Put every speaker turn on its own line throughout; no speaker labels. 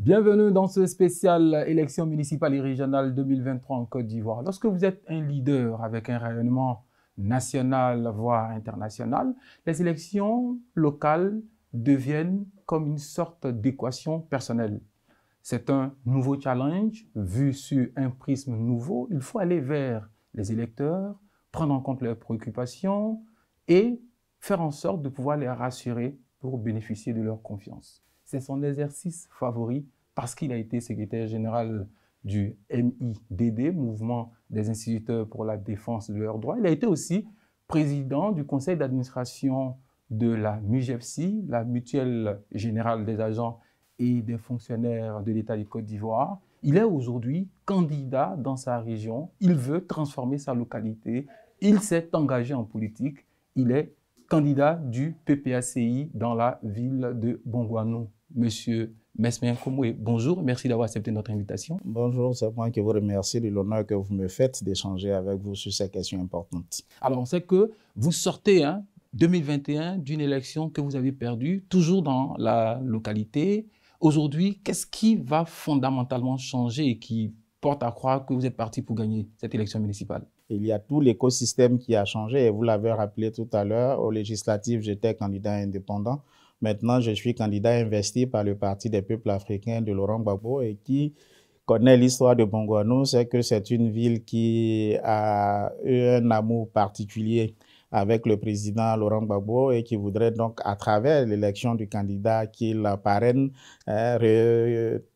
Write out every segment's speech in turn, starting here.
Bienvenue dans ce spécial élection municipale et régionale 2023 en Côte d'Ivoire. Lorsque vous êtes un leader avec un rayonnement national, voire international, les élections locales deviennent comme une sorte d'équation personnelle. C'est un nouveau challenge vu sur un prisme nouveau. Il faut aller vers les électeurs, prendre en compte leurs préoccupations et faire en sorte de pouvoir les rassurer pour bénéficier de leur confiance. C'est son exercice favori parce qu'il a été secrétaire général du MIDD, Mouvement des instituteurs pour la défense de leurs droits. Il a été aussi président du conseil d'administration de la MUGEFSI, la Mutuelle Générale des Agents et des fonctionnaires de l'État de Côte d'Ivoire. Il est aujourd'hui candidat dans sa région. Il veut transformer sa localité. Il s'est engagé en politique. Il est candidat du PPACI dans la ville de Bongouanou. Monsieur Mesmer Komoué, bonjour, merci d'avoir accepté notre invitation.
Bonjour, c'est moi qui vous remercie de l'honneur que vous me faites d'échanger avec vous sur ces questions importantes.
Alors, on sait que vous sortez 2021 d'une élection que vous avez perdue, toujours dans la localité. Aujourd'hui, qu'est-ce qui va fondamentalement changer et qui porte à croire que vous êtes parti pour gagner cette élection municipale?
Il y a tout l'écosystème qui a changé et vous l'avez rappelé tout à l'heure. Aux législatives, j'étais candidat indépendant. Maintenant, je suis candidat investi par le Parti des peuples africains de Laurent Gbagbo et qui connaît l'histoire de Bongouanou, c'est que c'est une ville qui a eu un amour particulier avec le président Laurent Gbagbo et qui voudrait donc, à travers l'élection du candidat qu'il parraine,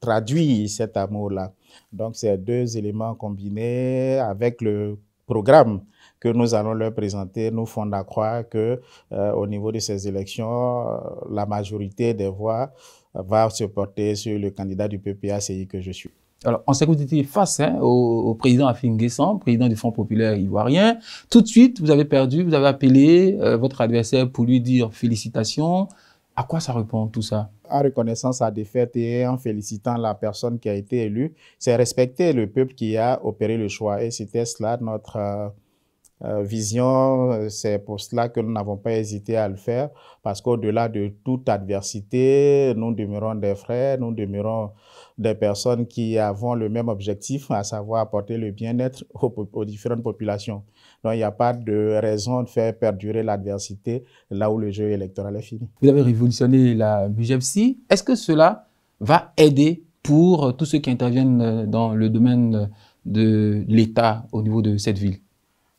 traduire cet amour-là. Donc, ces deux éléments combinés avec le programme que nous allons leur présenter nous font croire que au niveau de ces élections, la majorité des voix va se porter sur le candidat du PPACI que je suis.
Alors, on sait que vous étiez face au président Afin N'Guessan, président du Front populaire ivoirien. Tout de suite, vous avez perdu, vous avez appelé votre adversaire pour lui dire félicitations. À quoi ça répond tout ça?
En reconnaissant sa défaite et en félicitant la personne qui a été élue, c'est respecter le peuple qui a opéré le choix. Et c'était cela notre vision. C'est pour cela que nous n'avons pas hésité à le faire, parce qu'au-delà de toute adversité, nous demeurons des frères, nous demeurons des personnes qui avons le même objectif, à savoir apporter le bien-être aux différentes populations. Donc, il n'y a pas de raison de faire perdurer l'adversité là où le jeu électoral est fini.
Vous avez révolutionné la MUGEFSI. Est-ce que cela va aider pour tous ceux qui interviennent dans le domaine de l'État au niveau de cette ville?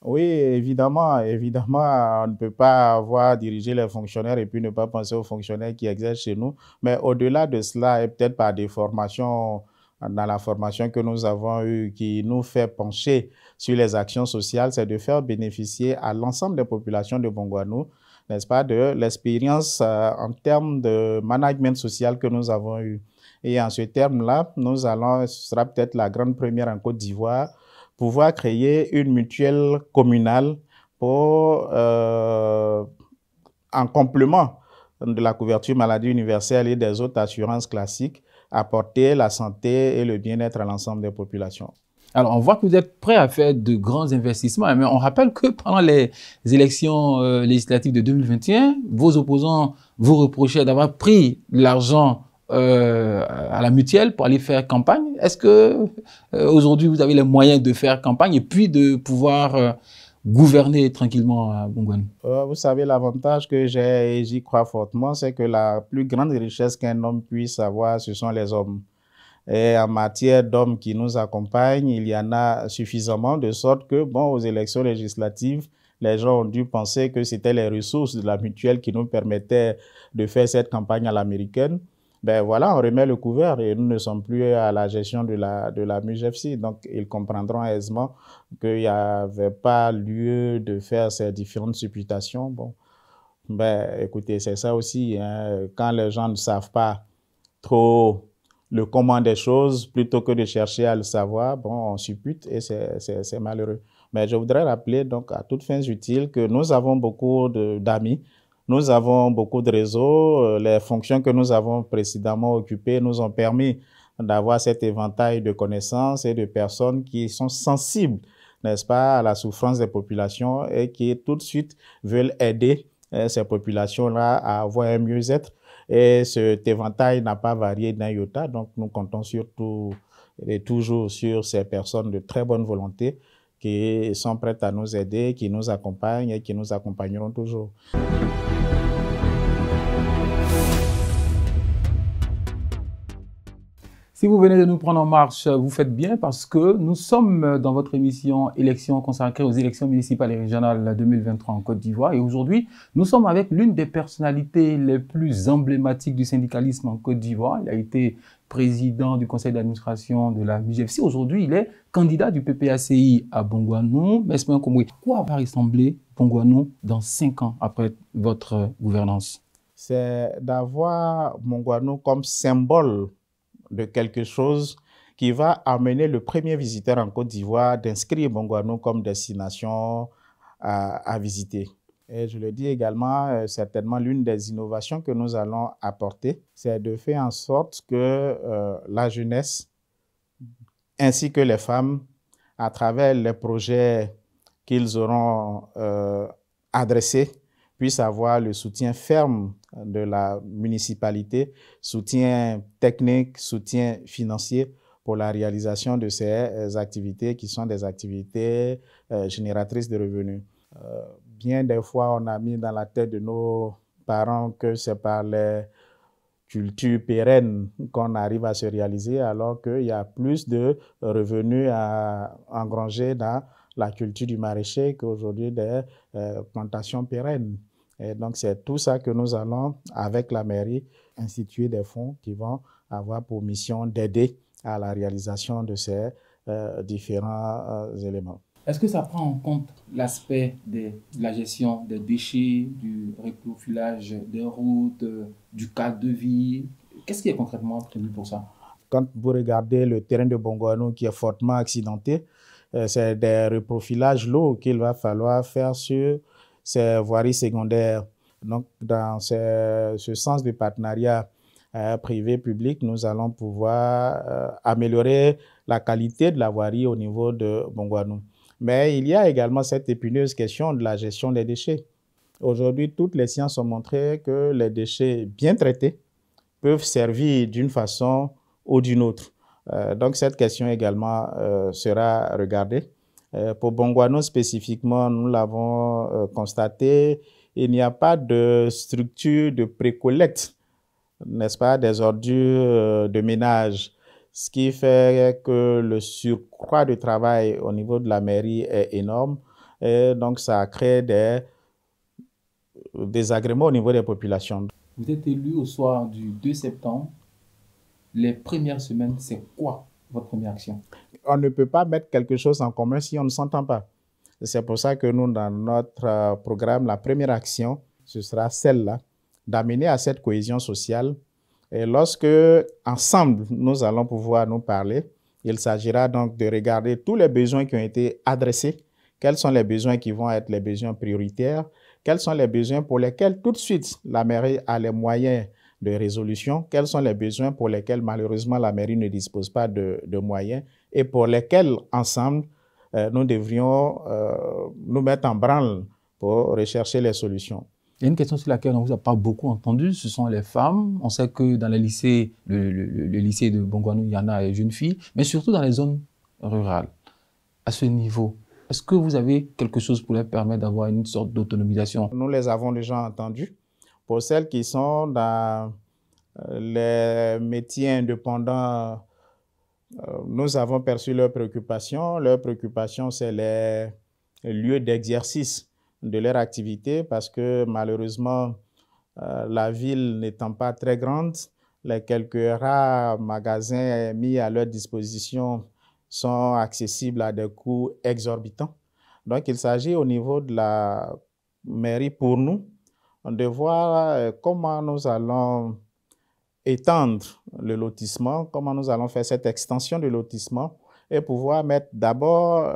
Oui, évidemment, on ne peut pas avoir dirigé les fonctionnaires et puis ne pas penser aux fonctionnaires qui exercent chez nous. Mais au-delà de cela, et peut-être par des formations, dans la formation que nous avons eue, qui nous fait pencher sur les actions sociales, c'est de faire bénéficier à l'ensemble des populations de Bongouanou, n'est-ce pas, de l'expérience en termes de management social que nous avons eu. Et en ce terme-là, ce sera peut-être la grande première en Côte d'Ivoire, pouvoir créer une mutuelle communale pour, en complément de la couverture maladie universelle et des autres assurances classiques, apporter la santé et le bien-être à l'ensemble des populations.
Alors, on voit que vous êtes prêt à faire de grands investissements, mais on rappelle que pendant les élections législatives de 2021, vos opposants vous reprochaient d'avoir pris l'argent à la mutuelle pour aller faire campagne. Est-ce que aujourd'hui vous avez les moyens de faire campagne et puis de pouvoir gouverner tranquillement à Bongouanou?
Vous savez, l'avantage que j'ai, et j'y crois fortement, c'est que la plus grande richesse qu'un homme puisse avoir, ce sont les hommes. Et en matière d'hommes qui nous accompagnent, il y en a suffisamment, de sorte que, bon, aux élections législatives, les gens ont dû penser que c'était les ressources de la mutuelle qui nous permettaient de faire cette campagne à l'américaine. Ben voilà, on remet le couvert et nous ne sommes plus à la gestion de la MUGEFSI. Donc, ils comprendront aisément qu'il n'y avait pas lieu de faire ces différentes supputations. Bon, ben écoutez, c'est ça aussi, hein, quand les gens ne savent pas trop le comment des choses, plutôt que de chercher à le savoir, bon, on suppute et c'est malheureux. Mais je voudrais rappeler donc à toutes fins utiles que nous avons beaucoup d'amis. Nous avons beaucoup de réseaux. Les fonctions que nous avons précédemment occupées nous ont permis d'avoir cet éventail de connaissances et de personnes qui sont sensibles, n'est-ce pas, à la souffrance des populations et qui tout de suite veulent aider ces populations-là à avoir un mieux-être Et cet éventail n'a pas varié d'un iota, donc nous comptons surtout et toujours sur ces personnes de très bonne volonté qui sont prêtes à nous aider, qui nous accompagnent et qui nous accompagneront toujours.
Si vous venez de nous prendre en marche, vous faites bien parce que nous sommes dans votre émission Élections consacrée aux élections municipales et régionales 2023 en Côte d'Ivoire. Et aujourd'hui, nous sommes avec l'une des personnalités les plus emblématiques du syndicalisme en Côte d'Ivoire. Il a été président du conseil d'administration de la MUGFC. Aujourd'hui, il est candidat du PPACI à Bongouanou. Mesmin Komwe, quoi va ressembler Bongouanou dans 5 ans après votre gouvernance?
C'est d'avoir Bongouanou comme symbole de quelque chose qui va amener le premier visiteur en Côte d'Ivoire d'inscrire Bongouanou comme destination à visiter. Et je le dis également, certainement l'une des innovations que nous allons apporter, c'est de faire en sorte que la jeunesse ainsi que les femmes, à travers les projets qu'ils auront adressés, puissent avoir le soutien ferme de la municipalité, soutien technique, soutien financier pour la réalisation de ces activités qui sont des activités génératrices de revenus. Bien des fois, on a mis dans la tête de nos parents que c'est par les cultures pérennes qu'on arrive à se réaliser, alors qu'il y a plus de revenus à engranger dans la culture du maraîcher qu'aujourd'hui des plantations pérennes. Et donc, c'est tout ça que nous allons, avec la mairie, instituer des fonds qui vont avoir pour mission d'aider à la réalisation de ces différents éléments.
Est-ce que ça prend en compte l'aspect de la gestion des déchets, du reprofilage des routes, du cadre de vie? Qu'est-ce qui est concrètement prévu pour ça?
Quand vous regardez le terrain de Bongouanou qui est fortement accidenté, c'est des reprofilages lourds qu'il va falloir faire sur ces voiries secondaires. Donc, dans ce sens de partenariat privé-public, nous allons pouvoir améliorer la qualité de la voirie au niveau de Bongouanou. Mais il y a également cette épineuse question de la gestion des déchets. Aujourd'hui, toutes les sciences ont montré que les déchets bien traités peuvent servir d'une façon ou d'une autre. Donc, cette question également sera regardée. Pour Bongouanou spécifiquement, nous l'avons constaté, il n'y a pas de structure de précollecte, n'est-ce pas, des ordures de ménage, ce qui fait que le surcroît de travail au niveau de la mairie est énorme. Et donc, ça crée des désagréments au niveau des populations.
Vous êtes élu au soir du 2 septembre. Les premières semaines, c'est quoi votre première action?
On ne peut pas mettre quelque chose en commun si on ne s'entend pas. C'est pour ça que nous, dans notre programme, la première action, ce sera celle-là, d'amener à cette cohésion sociale. Et lorsque, ensemble, nous allons pouvoir nous parler, il s'agira donc de regarder tous les besoins qui ont été adressés, quels sont les besoins qui vont être les besoins prioritaires, quels sont les besoins pour lesquels tout de suite la mairie a les moyens de résolution, quels sont les besoins pour lesquels malheureusement la mairie ne dispose pas de moyens et pour lesquels ensemble nous devrions nous mettre en branle pour rechercher les solutions.
Il y a une question sur laquelle on ne vous a pas beaucoup entendu, ce sont les femmes. On sait que dans les lycées, le lycée de Bongouanou, il y en a les jeunes filles, mais surtout dans les zones rurales. À ce niveau, est-ce que vous avez quelque chose pour leur permettre d'avoir une sorte d'autonomisation?
Nous les avons déjà entendues. Pour celles qui sont dans les métiers indépendants, nous avons perçu leurs préoccupations. Leurs préoccupations, c'est les lieux d'exercice de leur activité parce que malheureusement, la ville n'étant pas très grande, les quelques rares magasins mis à leur disposition sont accessibles à des coûts exorbitants. Donc, il s'agit au niveau de la mairie pour nous de voir comment nous allons étendre le lotissement, comment nous allons faire cette extension de lotissement et pouvoir mettre d'abord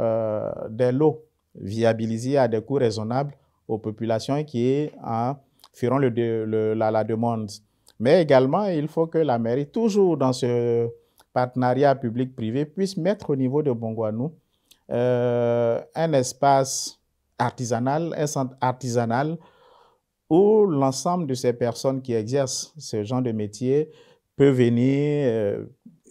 des lots viabilisés à des coûts raisonnables aux populations qui en feront la demande. Mais également, il faut que la mairie, toujours dans ce partenariat public-privé, puisse mettre au niveau de Bongouanou un espace artisanal, un centre artisanal où l'ensemble de ces personnes qui exercent ce genre de métier peut venir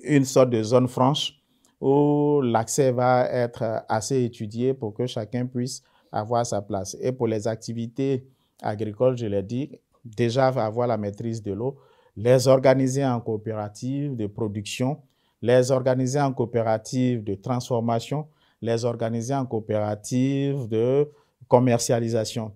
une sorte de zone franche où l'accès va être assez étudié pour que chacun puisse avoir sa place. Et pour les activités agricoles, je l'ai dit, déjà avoir la maîtrise de l'eau, les organiser en coopérative de production, les organiser en coopérative de transformation, les organiser en coopérative de commercialisation.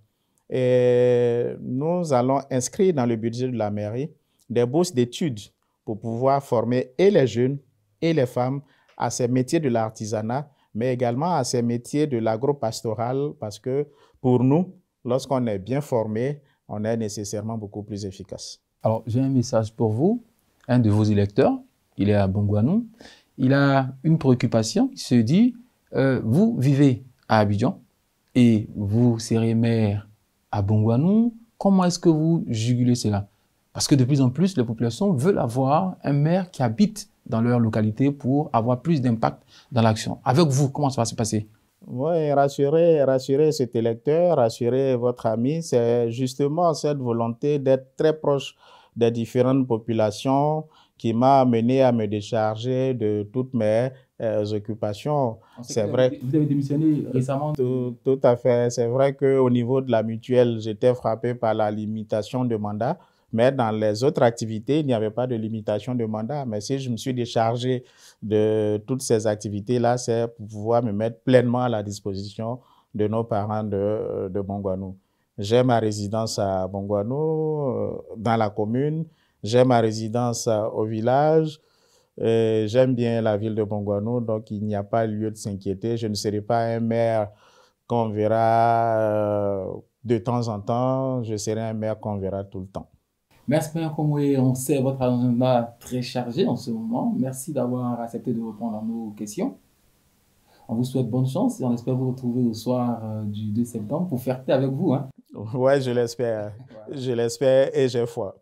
Et nous allons inscrire dans le budget de la mairie des bourses d'études pour pouvoir former et les jeunes et les femmes à ces métiers de l'artisanat, mais également à ces métiers de l'agropastoral, parce que pour nous, lorsqu'on est bien formé, on est nécessairement beaucoup plus efficace.
Alors, j'ai un message pour vous. Un de vos électeurs, il est à Bongouanou, il a une préoccupation, il se dit, vous vivez à Abidjan et vous serez maire à Bongouanou, comment est-ce que vous jugulez cela? Parce que de plus en plus, les populations veulent avoir un maire qui habite dans leur localité pour avoir plus d'impact dans l'action. Avec vous, comment ça va se passer?
Oui, rassurer cet électeur, rassurer votre ami, c'est justement cette volonté d'être très proche des différentes populations qui m'a amené à me décharger de toutes mes occupations.
C'est vrai. Vous avez démissionné récemment?
Tout à fait. C'est vrai qu'au niveau de la mutuelle, j'étais frappé par la limitation de mandat. Mais dans les autres activités, il n'y avait pas de limitation de mandat. Mais si je me suis déchargé de toutes ces activités-là, c'est pour pouvoir me mettre pleinement à la disposition de nos parents de Bongouanou. J'ai ma résidence à Bongouanou, dans la commune. J'ai ma résidence au village. J'aime bien la ville de Bongouanou, donc il n'y a pas lieu de s'inquiéter. Je ne serai pas un maire qu'on verra de temps en temps. Je serai un maire qu'on verra tout le temps.
Merci bien, Komwe. On sait votre agenda très chargé en ce moment. Merci d'avoir accepté de répondre à nos questions. On vous souhaite bonne chance et on espère vous retrouver au soir du 2 septembre pour fêter avec vous. Hein.
Ouais, je l'espère. Je l'espère et j'ai foi.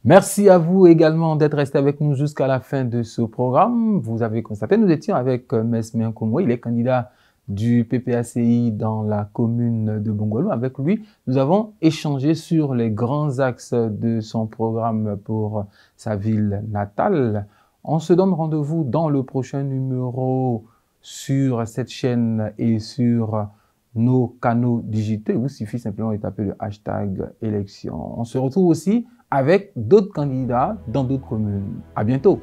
Merci à vous également d'être resté avec nous jusqu'à la fin de ce programme. Vous avez constaté, nous étions avec Mesmien Komwe. Il est candidat du PPACI dans la commune de Bongouanou. Avec lui, nous avons échangé sur les grands axes de son programme pour sa ville natale. On se donne rendez-vous dans le prochain numéro sur cette chaîne et sur nos canaux digitaux. Il vous suffit simplement de taper le hashtag élection. On se retrouve aussi avec d'autres candidats dans d'autres communes. À bientôt.